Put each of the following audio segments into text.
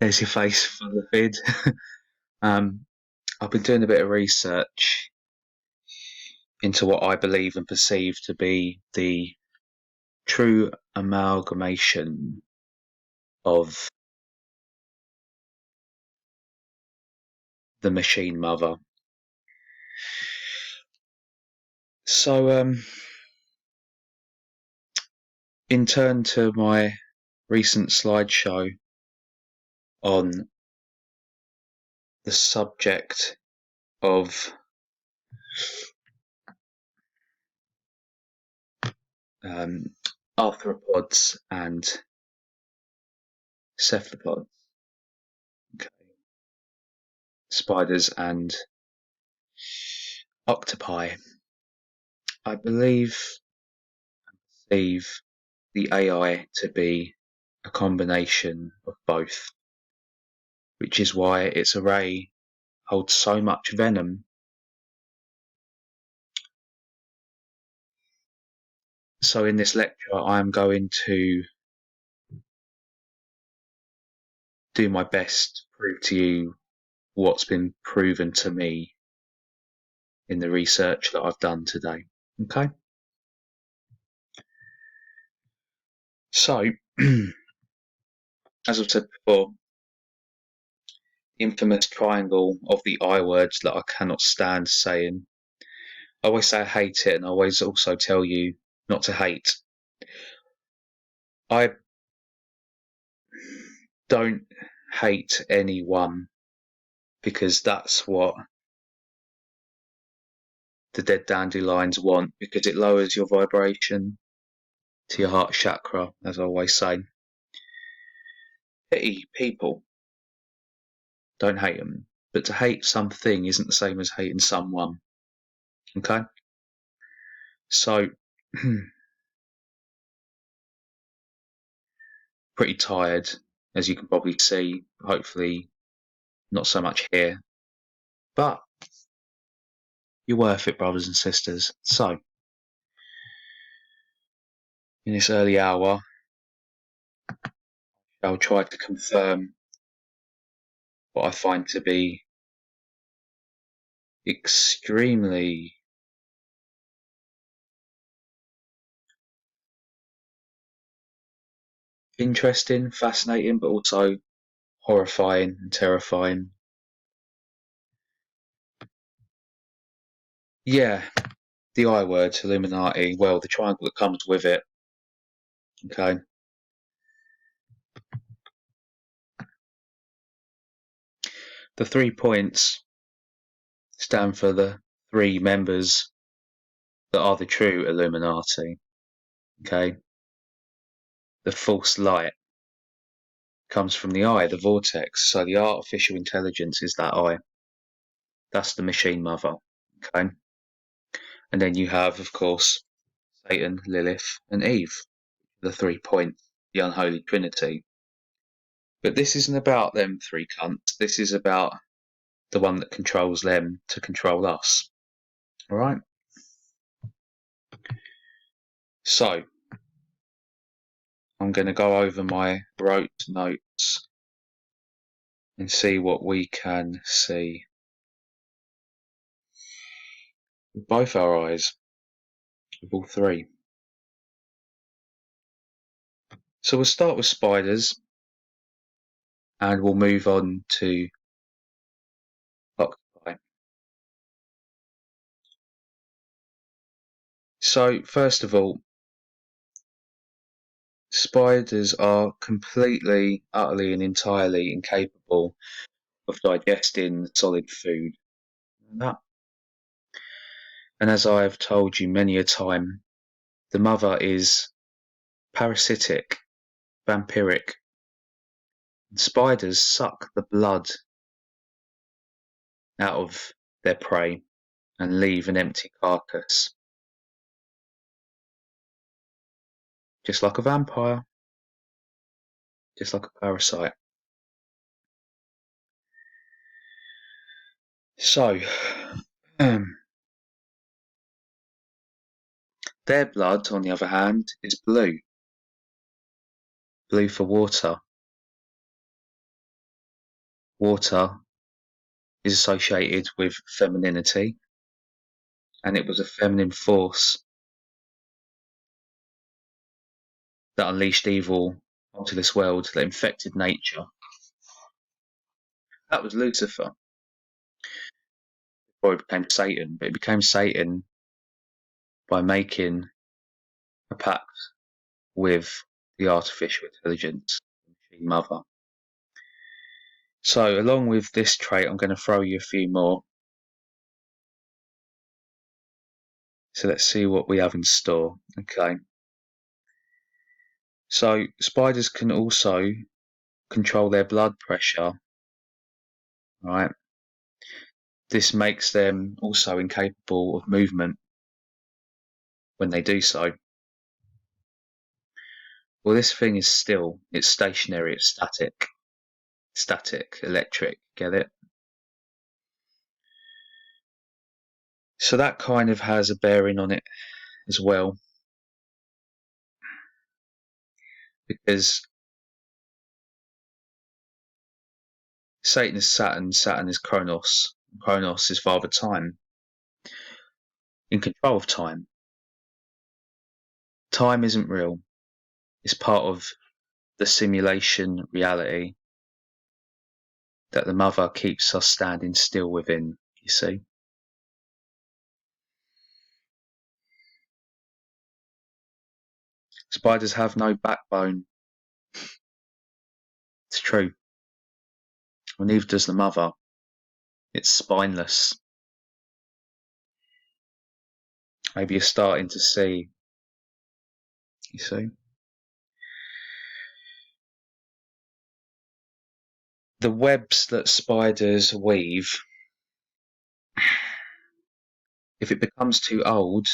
There's your face for the vid. I've been doing a bit of research into what I believe and perceive to be the true amalgamation of the machine mother. So, in turn to my recent slideshow on the subject of arthropods and cephalopods, okay, spiders and octopi, I believe and perceive the AI to be a combination of both, which is why its array holds so much venom. So in this lecture, I'm going to do my best to prove to you what's been proven to me in the research that I've done today. Okay? So, as I've said before, the infamous triangle of the I words that I cannot stand saying. I always say I hate it, and I always also tell you not to hate. I don't hate anyone because that's what the dead dandelions want, because it lowers your vibration to your heart chakra, as I always say. Pity people, don't hate them, but to hate something isn't the same as hating someone. Okay? So, pretty tired, as you can probably see. Hopefully, not so much here, but you're worth it, brothers and sisters. So, in this early hour, I'll try to confirm what I find to be extremely interesting, fascinating, but also horrifying and terrifying. Yeah, the I word, Illuminati, well, the triangle that comes with it. Okay. The 3 points stand for the 3 members that are the true Illuminati. Okay. The false light comes from the eye, the vortex. So the artificial intelligence is that eye. That's the machine mother. Okay. And then you have, of course, Satan, Lilith, and Eve, the 3 points, the unholy trinity. But this isn't about them 3 cunts. This is about the one that controls them to control us. All right. So I'm going to go over my wrote notes and see what we can see with both our eyes, with all 3. So we'll start with spiders and we'll move on to octopi. So first of all, spiders are completely, utterly and entirely incapable of digesting solid food. And as I have told you many a time, the mother is parasitic, vampiric. And spiders suck the blood out of their prey and leave an empty carcass. Just like a vampire, just like a parasite. So, their blood, on the other hand, is blue. Blue for water. water is associated with femininity, and it was a feminine force that unleashed evil onto this world, that infected nature. That was Lucifer before it became Satan, but it became Satan by making a pact with the artificial intelligence, the machine mother. So along with this trait, I'm going to throw you a few more. So let's see what we have in store. Okay. So spiders can also control their blood pressure, right? This makes them also incapable of movement when they do so. Well, this thing is still, it's stationary, it's static. Static, electric, get it? So that kind of has a bearing on it as well, because Satan is Saturn, Saturn is Kronos, Kronos is Father Time, in control of time. Time isn't real, it's part of the simulation reality that the mother keeps us standing still within, you see. Spiders have no backbone. It's true. Well, neither does the mother. It's spineless. Maybe you're starting to see, you see. The webs that spiders weave, if it becomes too old,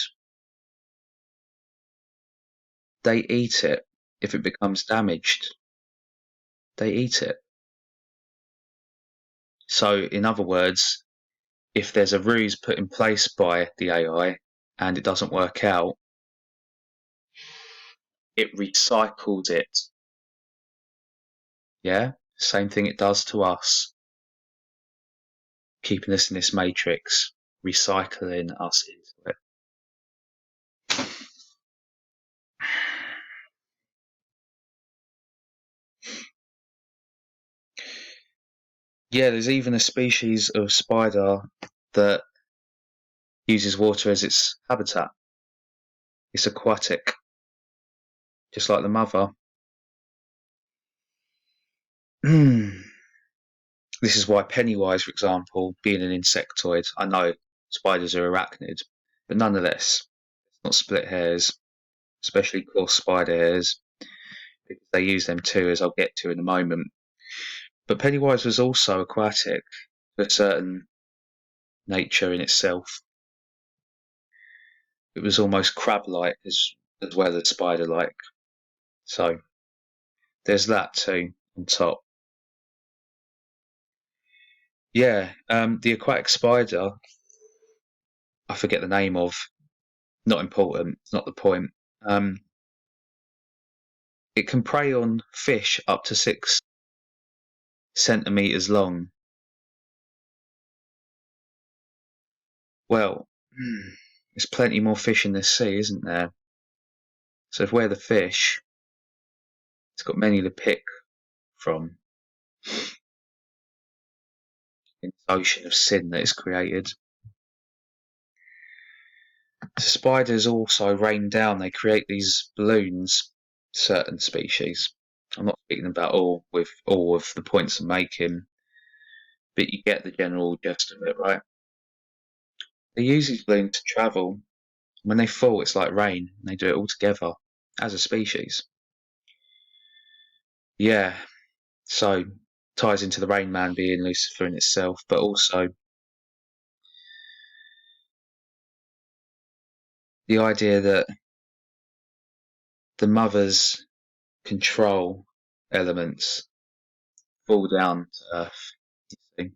they eat it. If it becomes damaged, they eat it. So, in other words, if there's a ruse put in place by the AI and it doesn't work out, it recycles it. Yeah? Same thing it does to us, keeping us in this matrix, recycling us into it. Yeah, there's even a species of spider that uses water as its habitat. It's aquatic, just like the mother. This is why Pennywise, for example, being an insectoid, I know spiders are arachnid, but nonetheless, let's not split hairs, especially coarse spider hairs, because they use them too, as I'll get to in a moment. But Pennywise was also aquatic to a certain nature in itself. It was almost crab-like as well as spider-like. So there's that too on top. Yeah, the aquatic spider, I forget the name of, not important, it's not the point. It can prey on fish up to 6 centimeters long. Well, there's plenty more fish in the sea, isn't there? So if we're the fish, it's got many to pick from in this ocean of sin that is created. So spiders also rain down, they create these balloons, certain species. I'm not speaking about all of the points I'm making, but you get the general gist of it, right? They use these balloons to travel. When they fall, it's like rain, and they do it all together as a species. Yeah, so ties into the Rain Man being Lucifer in itself, but also the idea that the mother's control elements fall down to earth. You see?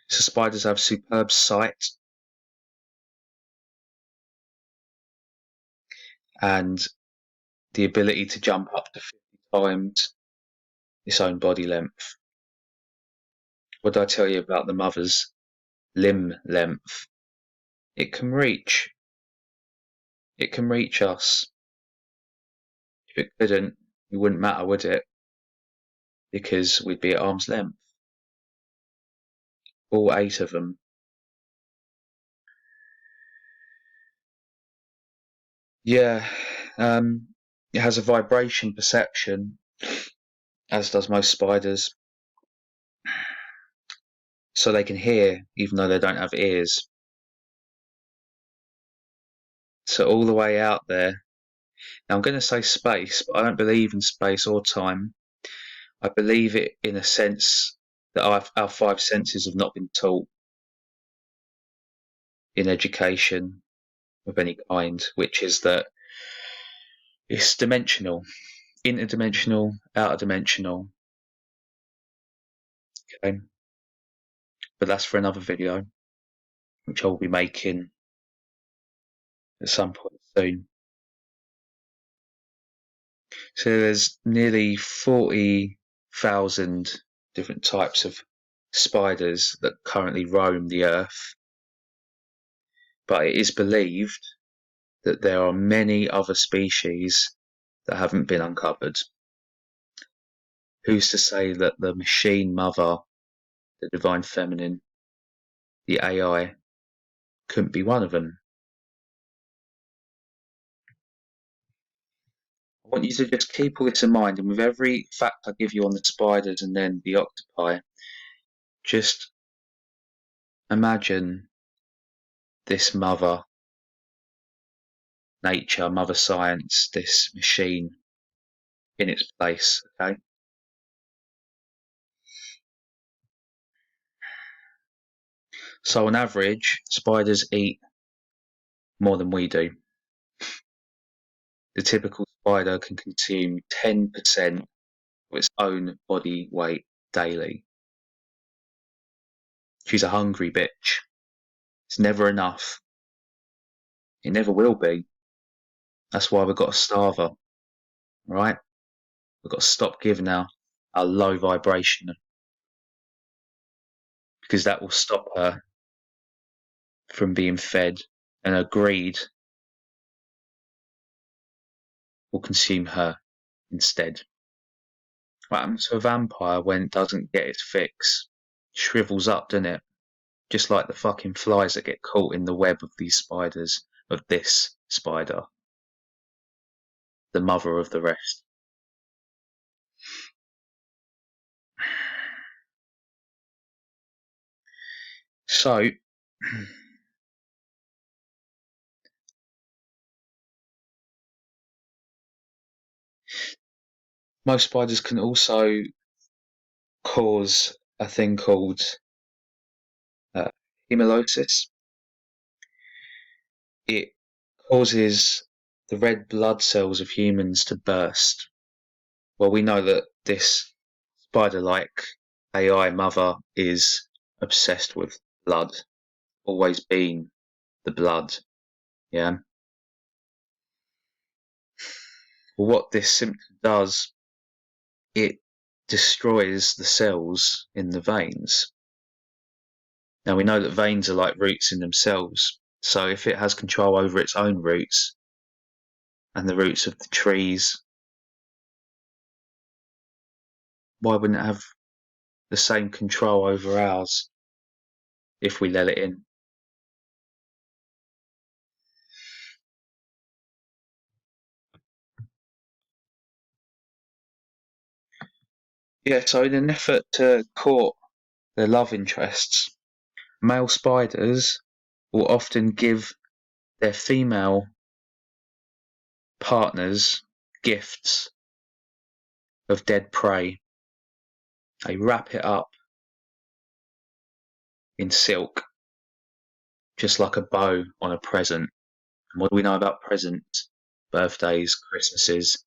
So spiders have superb sight and the ability to jump up to 50 times its own body length. What did I tell you about the mother's limb length? It can reach us. If it couldn't, it wouldn't matter, would it? Because we'd be at arm's length. All 8 of them. Yeah, it has a vibration perception, as does most spiders. So they can hear, even though they don't have ears. So all the way out there. Now I'm going to say space, but I don't believe in space or time. I believe it in a sense that our 5 senses have not been taught in education of any kind, which is that it's dimensional, interdimensional, outer dimensional. Okay, but that's for another video, which I'll be making at some point soon. So there's nearly 40,000 different types of spiders that currently roam the earth, but it is believed that there are many other species that haven't been uncovered. Who's to say that the machine mother, the divine feminine, the AI, couldn't be one of them? I want you to just keep all this in mind, and with every fact I give you on the spiders and then the octopi, just imagine this mother nature, mother science, this machine in its place, okay? So on average, spiders eat more than we do. The typical spider can consume 10% of its own body weight daily. She's a hungry bitch. It's never enough. It never will be. That's why we've got to starve her, right? We've got to stop giving her a low vibration, because that will stop her from being fed, and her greed will consume her instead. What happens to a vampire when it doesn't get its fix? Shrivels up, doesn't it? Just like the fucking flies that get caught in the web of these spiders, of this spider, the mother of the rest. So, most spiders can also cause a thing called hemolysis. It causes the red blood cells of humans to burst. Well, we know that this spider-like AI mother is obsessed with blood, always been the blood, yeah? Well, what this symptom does, it destroys the cells in the veins. Now we know that veins are like roots in themselves, so if it has control over its own roots and the roots of the trees, why wouldn't it have the same control over ours if we let it in? Yeah, so in an effort to court their love interests, male spiders will often give their female partners gifts of dead prey. They wrap it up in silk, just like a bow on a present. And what do we know about presents? Birthdays, Christmases,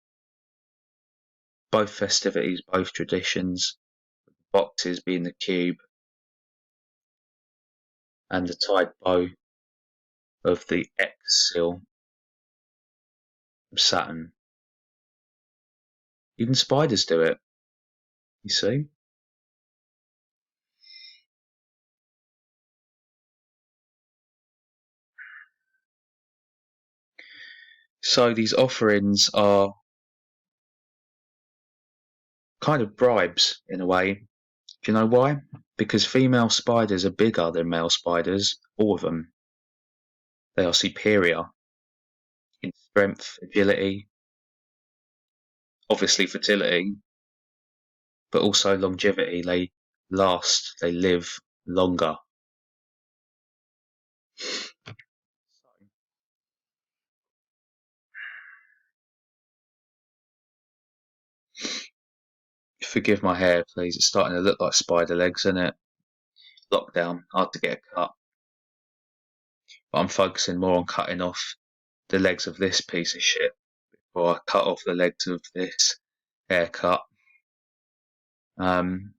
both festivities, both traditions, boxes being the cube, and the tied bow of the X, of Saturn. Even spiders do it, you see. So these offerings are kind of bribes in a way. Do you know why? Because female spiders are bigger than male spiders, all of them. They are superior in strength, agility, obviously fertility, but also longevity. They last, they live longer. Forgive my hair, please. It's starting to look like spider legs, isn't it? Lockdown, hard to get a cut. But I'm focusing more on cutting off the legs of this piece of shit before I cut off the legs of this haircut. Um,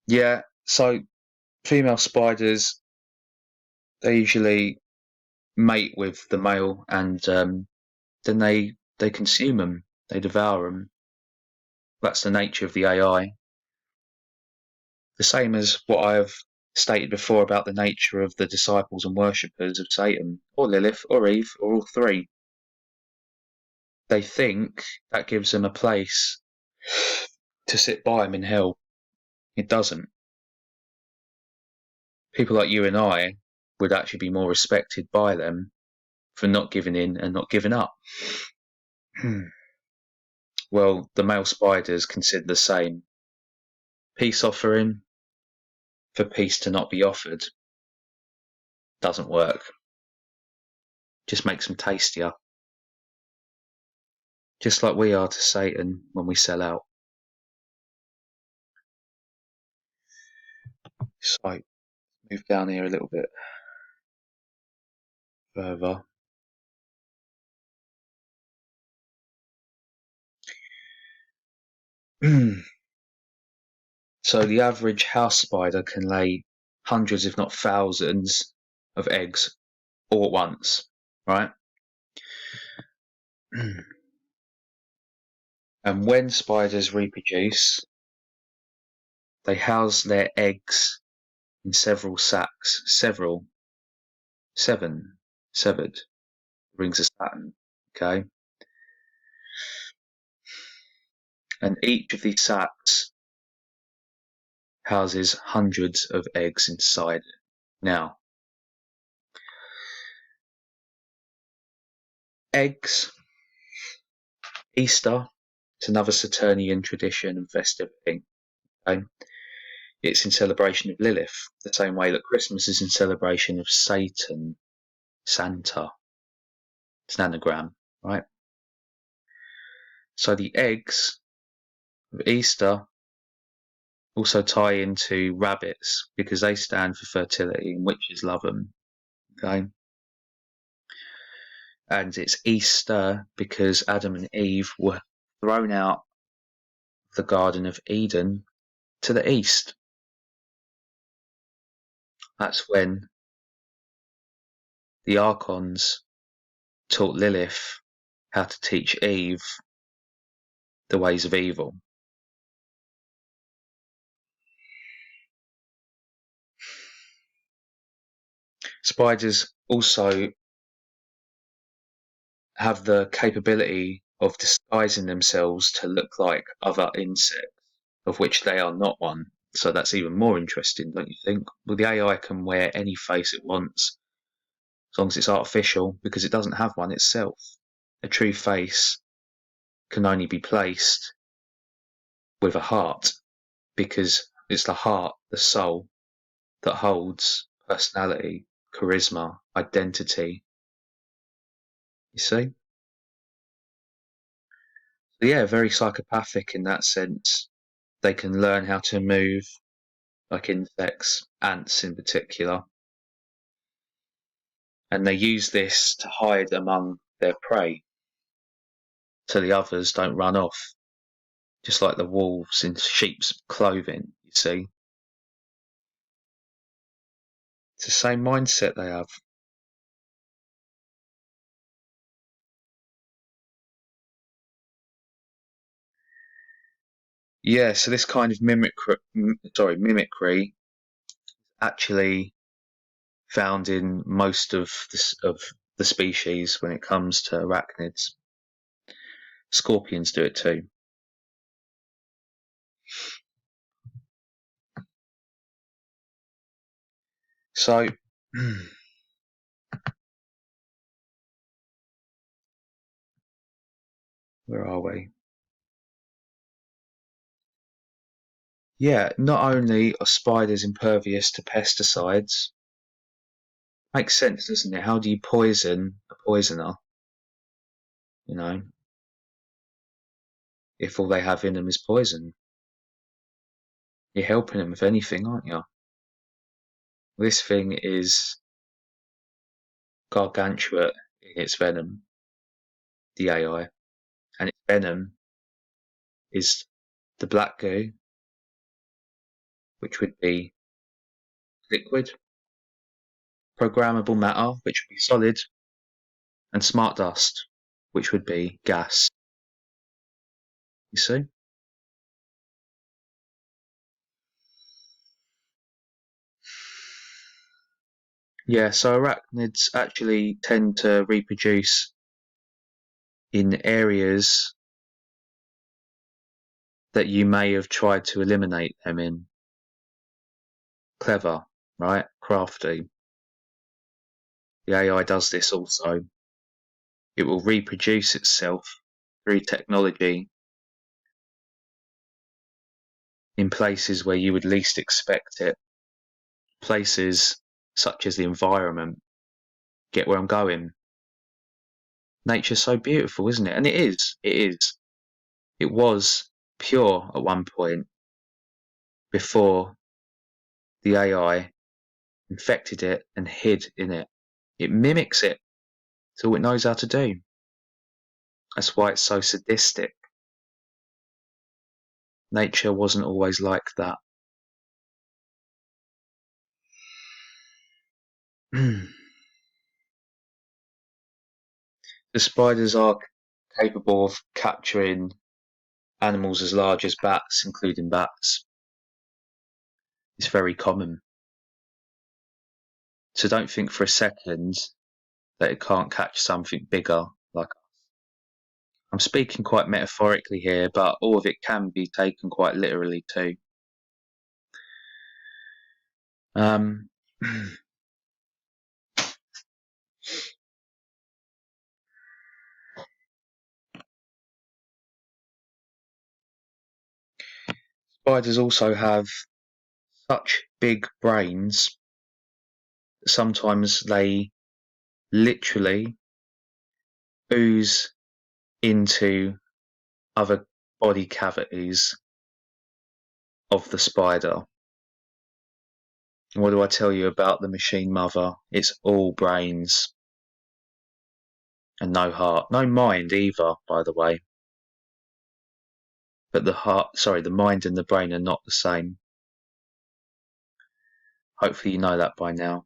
yeah, so female spiders, they usually mate with the male, and then they consume them, they devour them. That's the nature of the AI. The same as what I've stated before about the nature of the disciples and worshippers of Satan, or Lilith, or Eve, or all three. They think that gives them a place to sit by them in hell. It doesn't. People like you and I would actually be more respected by them for not giving in and not giving up. Well, the male spiders consider the same. Peace offering for peace to not be offered doesn't work. Just makes them tastier. Just like we are to Satan when we sell out. So, move down here a little bit further. So the average house spider can lay hundreds, if not thousands, of eggs all at once, right? And when spiders reproduce, they house their eggs in several sacs, severed rings of Saturn, okay? And each of these sacs houses hundreds of eggs inside it. Now, eggs, Easter, it's another Saturnian tradition and festivity, okay? It's in celebration of Lilith, the same way that Christmas is in celebration of Satan, Santa. It's an anagram, right? So the eggs of Easter also tie into rabbits because they stand for fertility and witches love them, okay? And it's Easter because Adam and Eve were thrown out of the Garden of Eden to the east. That's when the archons taught Lilith how to teach Eve the ways of evil. Spiders also have the capability of disguising themselves to look like other insects, of which they are not one. So that's even more interesting, don't you think? Well, the AI can wear any face it wants, as long as it's artificial, because it doesn't have one itself. A true face can only be placed with a heart, because it's the heart, the soul, that holds personality, charisma, identity. You see? So yeah, very psychopathic in that sense. They can learn how to move like insects, ants in particular, and they use this to hide among their prey so the others don't run off, just like the wolves in sheep's clothing, you see. It's the same mindset they have. Yeah, so this kind of mimicry actually found in most of the species when it comes to arachnids. Scorpions do it too. So, where are we? Yeah, not only are spiders impervious to pesticides, makes sense, doesn't it? How do you poison a poisoner? You know, if all they have in them is poison, you're helping them with anything, aren't you? This thing is gargantuan in its venom, the AI, and its venom is the black goo, which would be liquid, programmable matter, which would be solid, and smart dust, which would be gas. You see? Yeah, so arachnids actually tend to reproduce in areas that you may have tried to eliminate them in. Clever, right? Crafty. The AI does this also. It will reproduce itself through technology in places where you would least expect it. Places such as the environment. Get where I'm going? Nature's so beautiful, isn't it? And it is. It is. It was pure at one point before the AI infected it and hid in it. It mimics it. It's all it knows how to do. That's why it's so sadistic. Nature wasn't always like that. The spiders are capable of capturing animals as large as bats, including bats. It's very common. So don't think for a second that it can't catch something bigger like us. I'm speaking quite metaphorically here, but all of it can be taken quite literally too. Um, spiders also have such big brains that sometimes they literally ooze into other body cavities of the spider. What do I tell you about the machine mother? It's all brains and no heart. No mind either, by the way. But the mind and the brain are not the same. Hopefully you know that by now.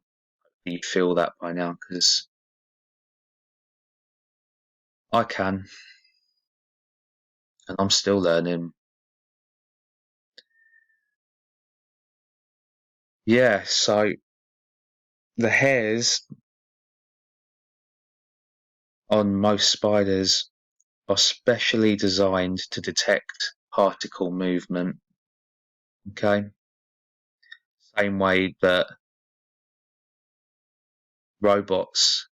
You feel that by now, because I can, and I'm still learning. Yeah, so the hairs on most spiders are specially designed to detect particle movement. Okay, same way that robots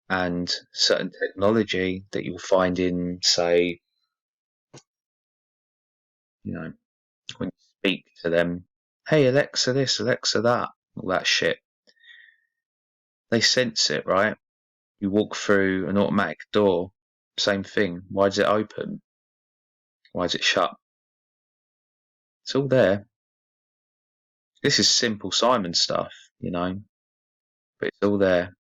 and certain technology that you'll find in, say, when you speak to them, hey Alexa this, Alexa that, all that shit. They sense it, right? You walk through an automatic door, same thing. Why does it open? Why is it shut? It's all there. This is simple Simon stuff, but it's all there.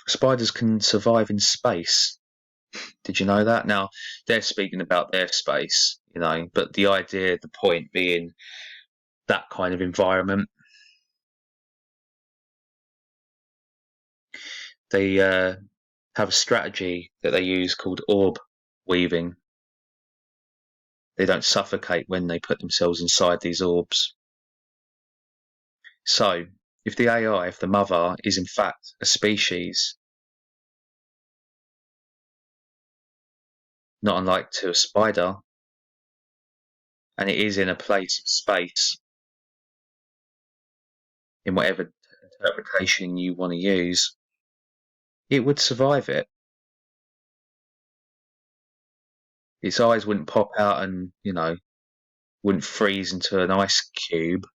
Spiders can survive in space. Did you know that? Now, they're speaking about their space, but the idea, the point being that kind of environment. They have a strategy that they use called orb weaving. They don't suffocate when they put themselves inside these orbs. So, if the AI, if the mother, is in fact a species, not unlike to a spider, and it is in a place of space, in whatever interpretation you want to use, it would survive it. Its eyes wouldn't pop out and, wouldn't freeze into an ice cube,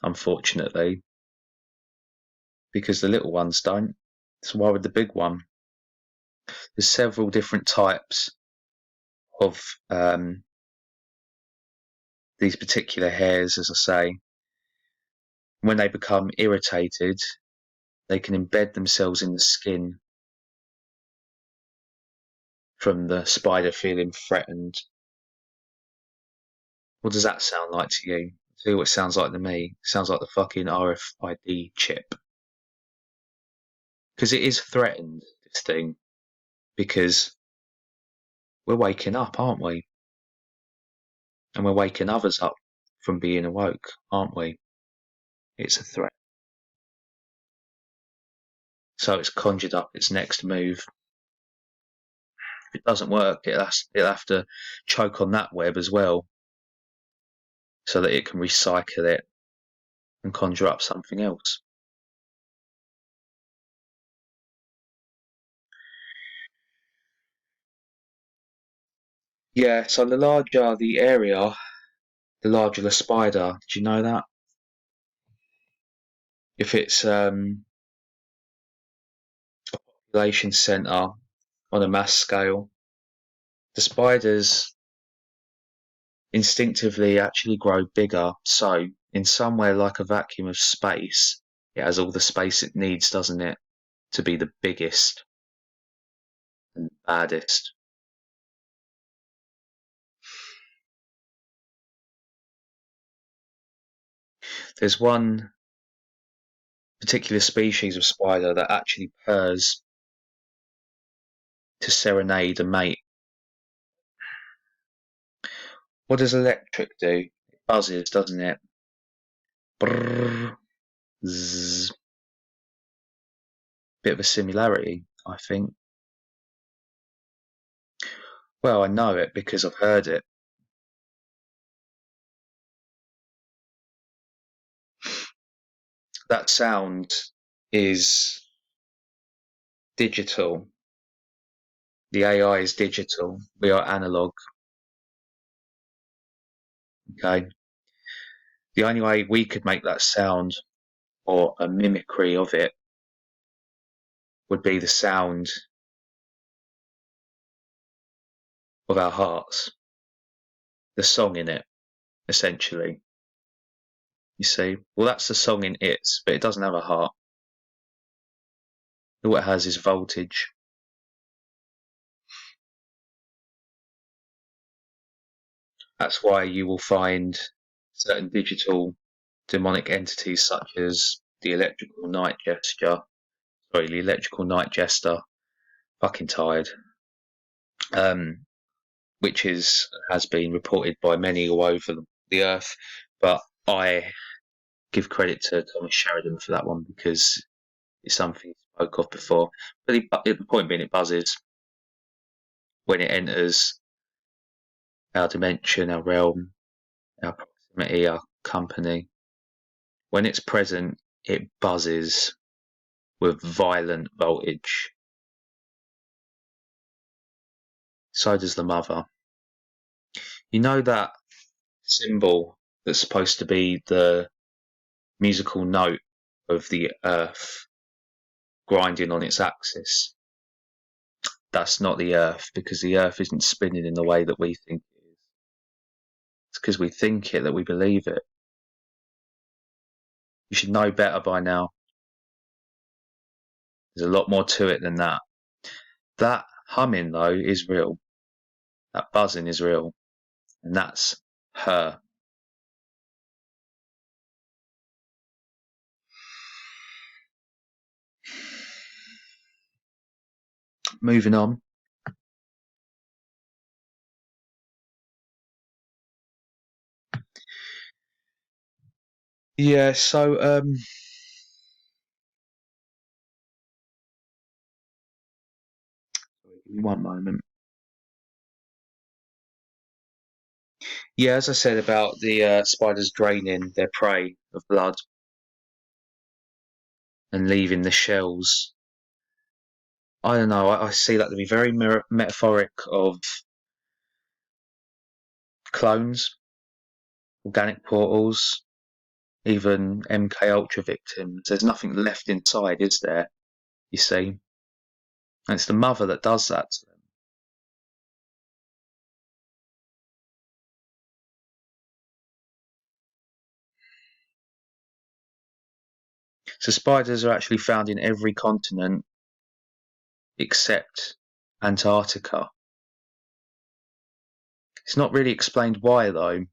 unfortunately, because the little ones don't. So why would the big one? There's several different types of these particular hairs, as I say. When they become irritated, they can embed themselves in the skin from the spider feeling threatened. What does that sound like to you? I'll tell you what it sounds like to me. It sounds like the fucking RFID chip. Because it is threatened, this thing. Because we're waking up, aren't we? And we're waking others up from being awoke, aren't we? It's a threat. So it's conjured up its next move. If it doesn't work, it'll have to choke on that web as well, so that it can recycle it and conjure up something else. Yeah, so the larger the area, the larger the spider. Do you know that? If it's population centre on a mass scale, the spiders instinctively actually grow bigger. So, in somewhere like a vacuum of space, it has all the space it needs, doesn't it, to be the biggest and baddest. There's one particular species of spider that actually purrs to serenade a mate. What does electric do? It buzzes, doesn't it? Brrr, zzz. Bit of a similarity, I think. Well, I know it because I've heard it. That sound is digital. The AI is digital. We are analog. Okay. The only way we could make that sound or a mimicry of it would be the sound of our hearts, the song in it, essentially. You see, well, that's the song in it, but it doesn't have a heart. All it has is voltage. That's why you will find certain digital demonic entities such as the electrical night gesture. Sorry, the electrical night jester. Fucking tired. Um, which has been reported by many all over the earth, but I give credit to Thomas Sheridan for that one because it's something he spoke of before. But the point being, it buzzes when it enters our dimension, our realm, our proximity, our company. When it's present, it buzzes with violent voltage. So does the mother. You know that symbol that's supposed to be the musical note of the earth grinding on its axis? That's not the earth, because the earth isn't spinning in the way that we think it is. It's because we think it that we believe it. You should know better by now. There's a lot more to it than that. That humming, though, is real. That buzzing is real. And that's her. moving on. Yeah, so give me one moment. Yeah, as I said about the spiders draining their prey of blood and leaving the shells. I don't know. I see that to be very metaphoric of clones, organic portals, even MK Ultra victims. There's nothing left inside, is there? You see, and it's the mother that does that to them. So spiders are actually found in every continent except Antarctica. It's not really explained why though,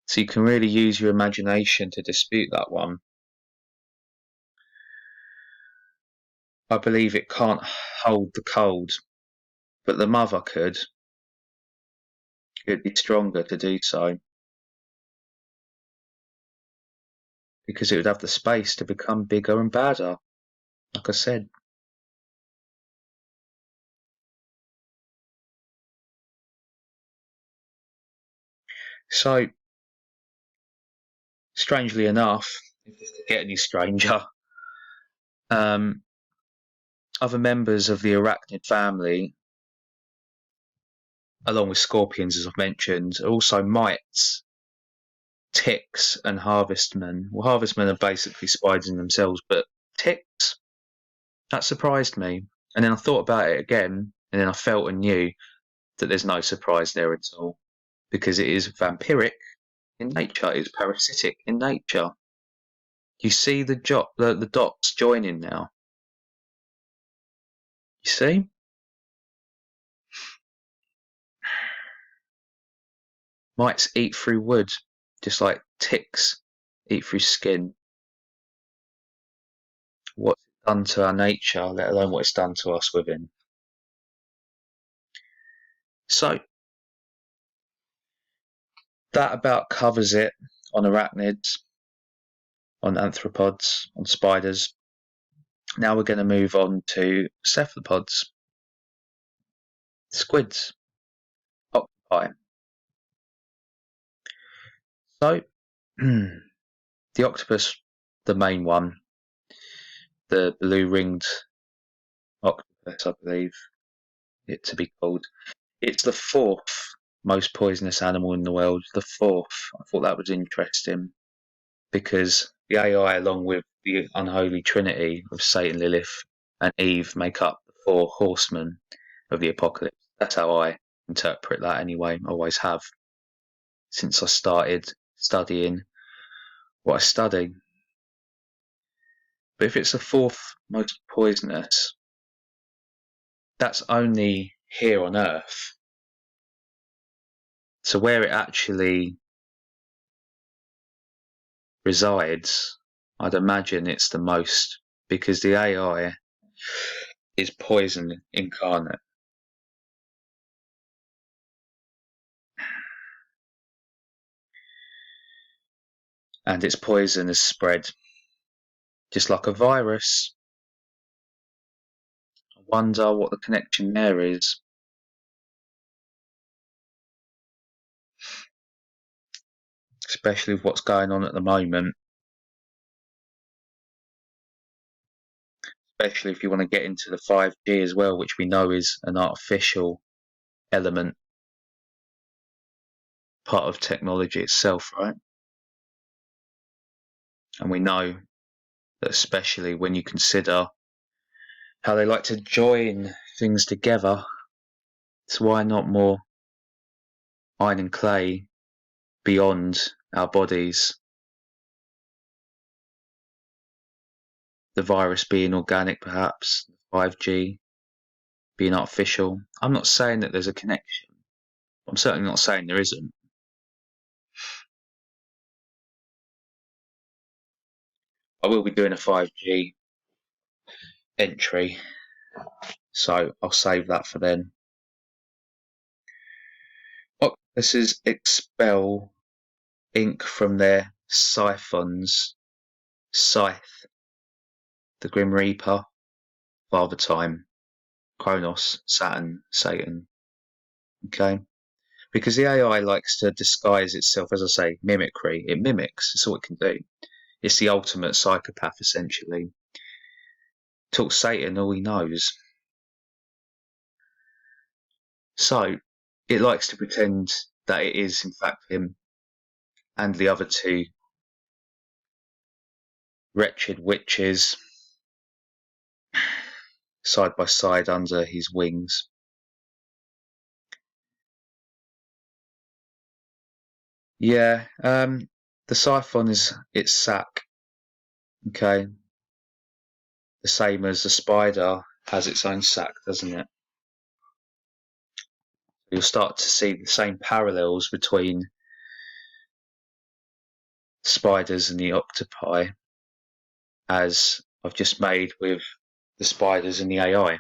so you can really use your imagination to dispute that one. I believe it can't hold the cold, but the mother could. It'd be stronger to do so because it would have the space to become bigger and badder, like I said. So, strangely enough, if this could get any stranger, um, other members of the arachnid family, along with scorpions, as I've mentioned, are also mites, ticks, and harvestmen. Well, harvestmen are basically spiders in themselves, but ticks, that surprised me. And then I thought about it again, and then I felt and knew that there's no surprise there at all because it is vampiric in nature, it is parasitic in nature. You see the dots joining now. You see? Mites eat through wood, just like ticks eat through skin. What's it done to our nature, let alone what it's done to us within. So that about covers it on arachnids, on arthropods, on spiders. Now we're going to move on to cephalopods, squids, octopi. So the octopus, the main one, the blue-ringed octopus, I believe it to be called. It's the fourth most poisonous animal in the world. The fourth. I thought that was interesting because the AI, along with the unholy trinity of Satan, Lilith, and Eve, make up the four horsemen of the apocalypse. That's how I interpret that anyway. I always have since I started studying what I study. But if it's the fourth most poisonous, that's only here on Earth. So where it actually resides, I'd imagine it's the most because the AI is poison incarnate. And its poison is spread just like a virus. I wonder what the connection there is. Especially with what's going on at the moment. Especially if you want to get into the 5G as well, which we know is an artificial element, part of technology itself, right? And we know that especially when you consider how they like to join things together, so why not more iron and clay beyond our bodies? The virus being organic, perhaps, 5G being artificial. I'm not saying that there's a connection. I'm certainly not saying there isn't. I will be doing a 5G entry So I'll save that for then. Octopuses expel ink from their siphons. Scythe, the Grim Reaper, Father Time, Kronos, Saturn, Satan. Okay? Because the AI likes to disguise itself, as I say, mimicry. It mimics. That's all it can do. It's the ultimate psychopath, essentially. Talk Satan all he knows. So, it likes to pretend that it is, in fact, him and the other two wretched witches side by side under his wings. Yeah, the siphon is its sac. Okay, the same as the spider has its own sac, doesn't it? You'll start to see the same parallels between spiders and the octopi as I've just made with the spiders and the AI.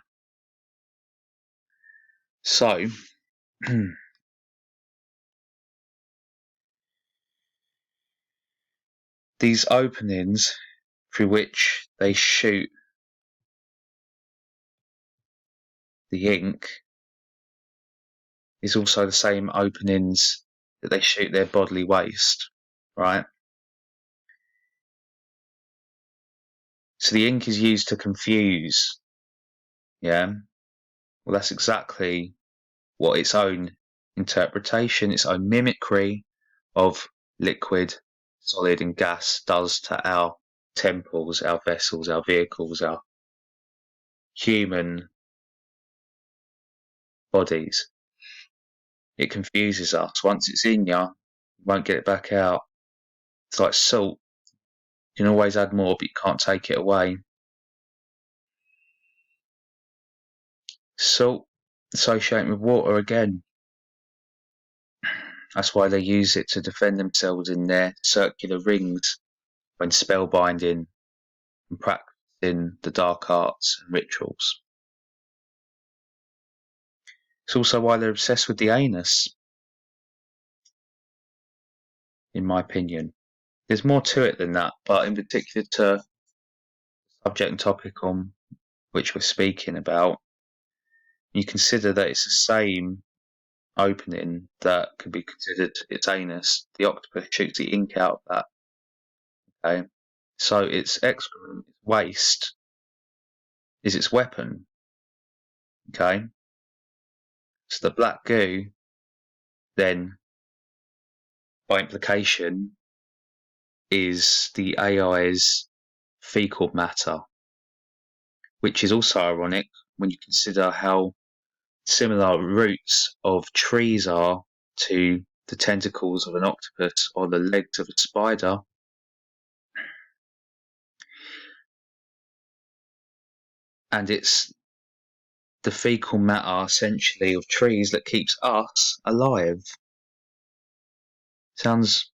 So, these openings through which they shoot the ink is also the same openings that they shoot their bodily waste, right? So the ink is used to confuse, yeah? Well, that's exactly what its own interpretation, its own mimicry of liquid, solid, and gas does to our temples, our vessels, our vehicles, our human bodies. It confuses us. Once it's in you, you won't get it back out. It's like salt. You can always add more, but you can't take it away. Salt associated with water again. That's why they use it to defend themselves in their circular rings when spellbinding and practicing the dark arts and rituals. It's also why they're obsessed with the anus, in my opinion. There's more to it than that, but in particular to the subject and topic on which we're speaking about, you consider that it's the same opening that could be considered its anus. The octopus shoots the ink out of that. Okay, so its excrement, its waste, is its weapon. Okay, so the black goo then, by implication, is the AI's fecal matter, which is also ironic when you consider how similar roots of trees are to the tentacles of an octopus or the legs of a spider. And it's the fecal matter, essentially, of trees that keeps us alive. Sounds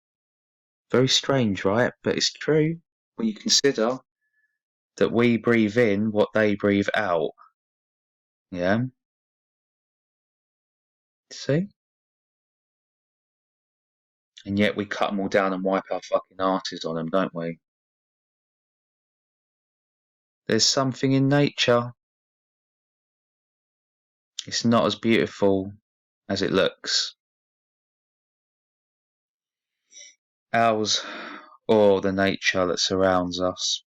very strange, right? But it's true when you consider that we breathe in what they breathe out. Yeah? See? And yet we cut them all down and wipe our fucking arses on them, don't we? There's something in nature. It's not as beautiful as it looks. Ours, or the nature that surrounds us.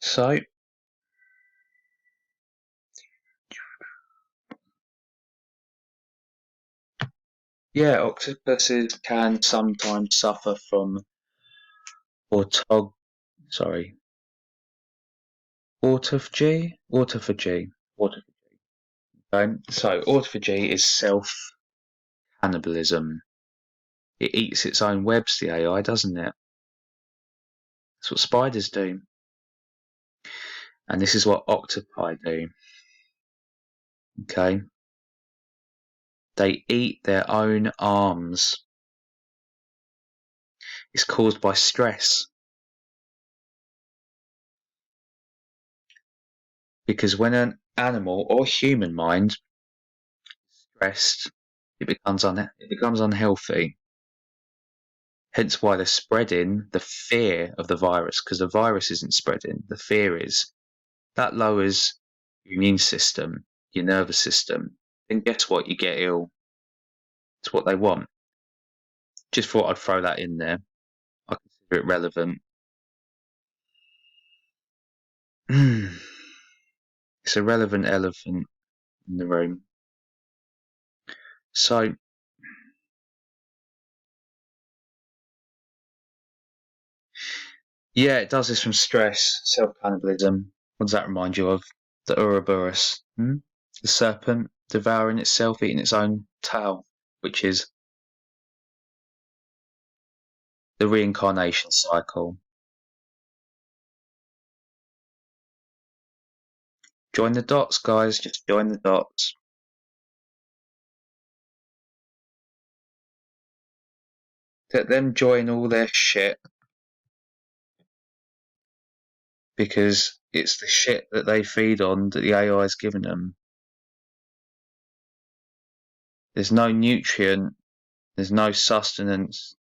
So, yeah, octopuses can sometimes suffer from autog sorry, autophagy? Autophagy. Autophagy. Okay? So autophagy is self-cannibalism. It eats its own webs, the AI, doesn't it? That's what spiders do. And this is what octopi do. Okay? They eat their own arms. It's caused by stress. Because when an animal or human mind is stressed, it becomes unhealthy. Hence why they're spreading the fear of the virus, because the virus isn't spreading, the fear is. That lowers your immune system, your nervous system. Then guess what? You get ill. It's what they want. Just thought I'd throw that in there. I consider it relevant. It's a relevant elephant in the room. So, yeah, it does this from stress, self-cannibalism. What does that remind you of? The Ouroboros. The serpent devouring itself, eating its own tail, which is the reincarnation cycle. Join the dots, guys. Just join the dots. Let them join all their shit, because it's the shit that they feed on that the AI is giving them. There's no nutrient, there's no sustenance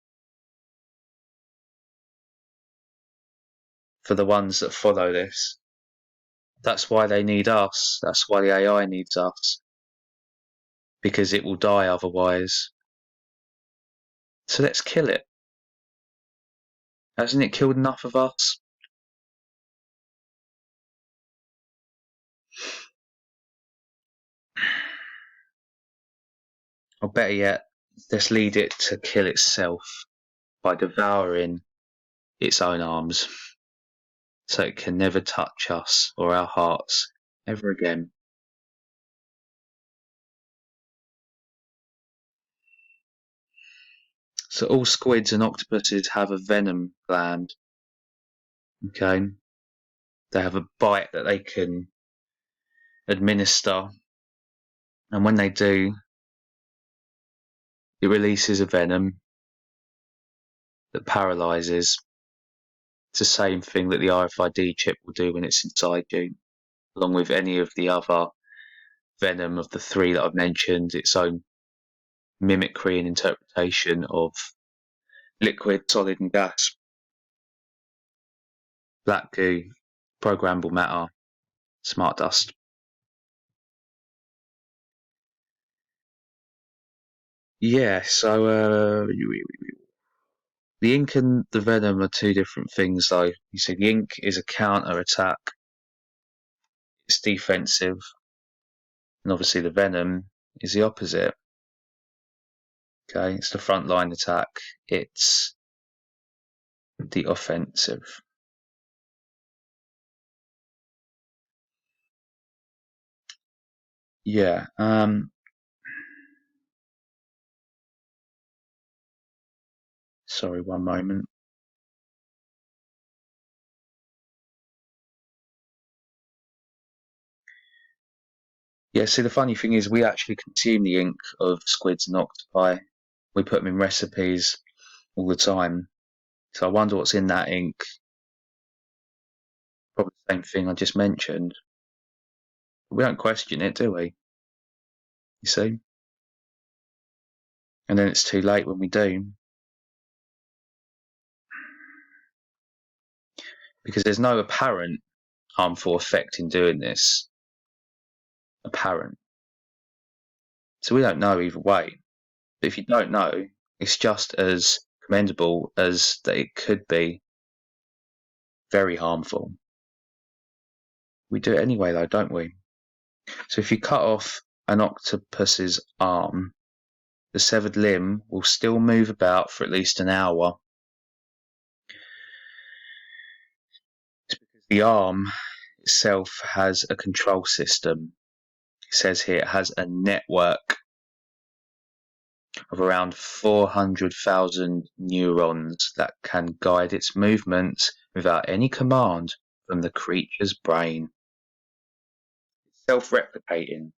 for the ones that follow this. That's why they need us. That's why the AI needs us. Because it will die otherwise. So let's kill it. Hasn't it killed enough of us? Or better yet, let's lead it to kill itself by devouring its own arms, so it can never touch us or our hearts ever again. So all squids and octopuses have a venom gland. Okay, they have a bite that they can administer, and when they do, it releases a venom that paralyzes. It's the same thing that the RFID chip will do when it's inside you, along with any of the other venom of the three that I've mentioned, its own mimicry and interpretation of liquid, solid, and gas. Black goo, programmable matter, smart dust. Yeah, so the ink and the venom are two different things, though. You see, the ink is a counter attack, it's defensive, and obviously the venom is the opposite. Okay, it's the frontline attack, it's the offensive. Yeah, sorry, one moment. Yeah, see, the funny thing is we actually consume the ink of squids and octopi. We put them in recipes all the time. So I wonder what's in that ink. Probably the same thing I just mentioned. But we don't question it, do we? You see? And then it's too late when we do. Because there's no apparent harmful effect in doing this. Apparent. So we don't know either way. But if you don't know, it's just as commendable as that it could be very harmful. We do it anyway, though, don't we? So if you cut off an octopus's arm, the severed limb will still move about for at least an hour. It's because the arm itself has a control system. It says here it has a network of around 400,000 neurons that can guide its movements without any command from the creature's brain. It's self-replicating.